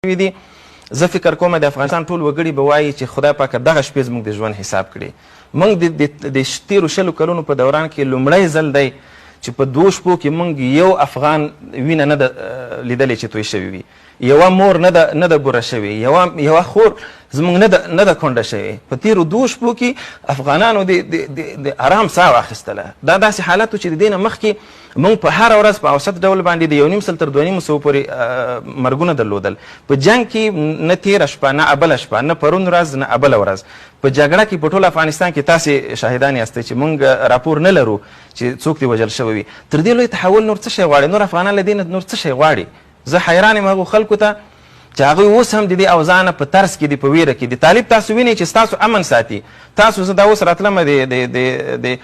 دي. زه فکر کوم د افغانستان ټول وګړي به وایي چې خدای پاک دغه شپې زموږ د ژوند حساب کړي. موږ د تیرو 20 کلونو په دوران کې لومړی ځل دی چې په 2 شپو کې موږ یو افغان وینه نه ده لیدلې چې توی شوي وي، یوه مور نه ده بوره شوې، یوه خور زموږ نه ده کونډه شوې. په تیرو 2 شپو کې افغانانو د آرام ساه واخیستله. دا داسې حالت و چې د دې نه مخکې موږ په هره ورځ په اوسط ډول باندې د 1.5 تر 2.5 پورې مرګونه درلودل. په جنګ کې نه تیره شپه نه ابله شپه نه پرون ورځ نه ابله ورځ. په جګړه کې په ټول افغانستان کې تاسې شاهدان یاستئ چې موږ راپور نه لرو چې څوک دې وژل شوی وي. تر دې لوی تحول نور څه شی غواړي؟ نور افغانان له دې نه نور څه شی غواړي؟ زه حیران یم هغو خلکو ته چې هغوی اوس هم د دې اوضاع نه په طرز کې دي، په ویره کې دي. طالب تاسو وینئ چې ستاسو امن ساتي. تاسو زه دا اوس راتلم د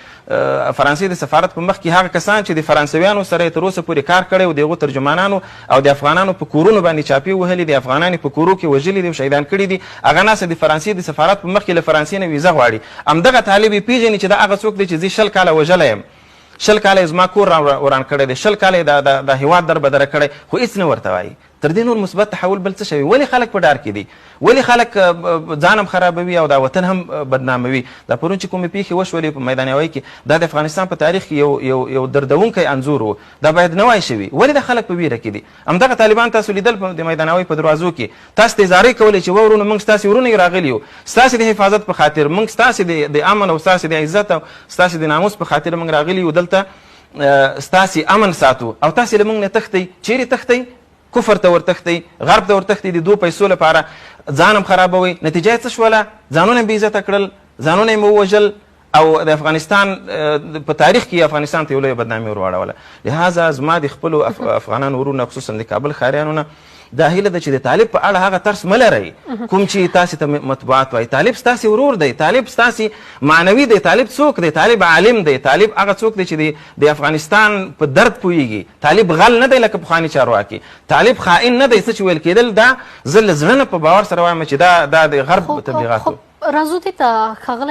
فرانسې د سفارت په مخ کې هغه کسان چې د فرانسویانو سره یې تر اوسه پورې کار کړی و، د هغو ترجمانانو او د افغانانو په کورونو باندې چاپې وهلي دي، افغانان یې په کورو کې وژلي دي او شهیدان کړي دي. هغه ناسه د فرانسې د سفارت په مخ کې له فرانسې نه ویزه غواړي. همدغه طالب یې پېژني چې دا هغه څوک دی چې زه 20 کاله وژلی یم، 20 کاله یې زما کور وران کړی دی، 20 کاله یې د هېواد دربدره کړی، خو هېڅ نه ورته وایي. تر دې نور مثبت تحول بل څه شوی؟ ولې خلک په ډار کې دي؟ ولې خلک ځان هم خرابوي او دا وطن هم بدناموي؟ دا پرون چې کومې پیښې وشولې په میدان یوی کې، دا د افغانستان په تاریخ کې یو دردونکی انځور و. دا باید نه وای شوي. ولې د خلک په ویره کې دي؟ همدغه طالبان تاسو لیدل د میدان یوی په دروازو کې، تاسو ته زارۍ کولې چې ورونو موږ ستاسې ورونه یو راغلي یو، ستاسې د حفاظت په خاطر، موږ ستاسې د امن او ستاسې د عزت او ستاسې د ناموس په خاطر موږ راغلي یو دلته ستاسې امن ساتو، او تاسې له موږ نه تښتئ. چیرې تښتئ؟ کفر ته ورتښتئ، غرب ته ورتښتئ، د 2 پیسو لپاره ځان هم خرابوئ. نتیجه یې څه شوله؟ ځانونه یې بېعزته کړل، ځانونه یې ووژل، او د افغانستان په تاریخ کې افغانستان ته یو لویه بدنامي ور واړوله. لهذا زما د خپلو افغانانو ورونو خصوصا د کابل ښاریانو نه دا هیله ده چې د طالب په اړه هغه ترس مه لرئ کوم چې تاسې ته مطبوعات وایي. طالب ستاسې ورور دی، طالب ستاسې معنوي دی. طالب څوک دی؟ طالب عالم دی. طالب هغه څوک دی چې د افغانستان په درد پوهیږي. طالب غل نه دی لکه پخواني چارواکي. طالب خائن نه دی. څه چې ویل کېدل دا زه له زړه نه په باور سره وایم چې دا د غرب تبلیغات و. راځو دې ته ښاغلی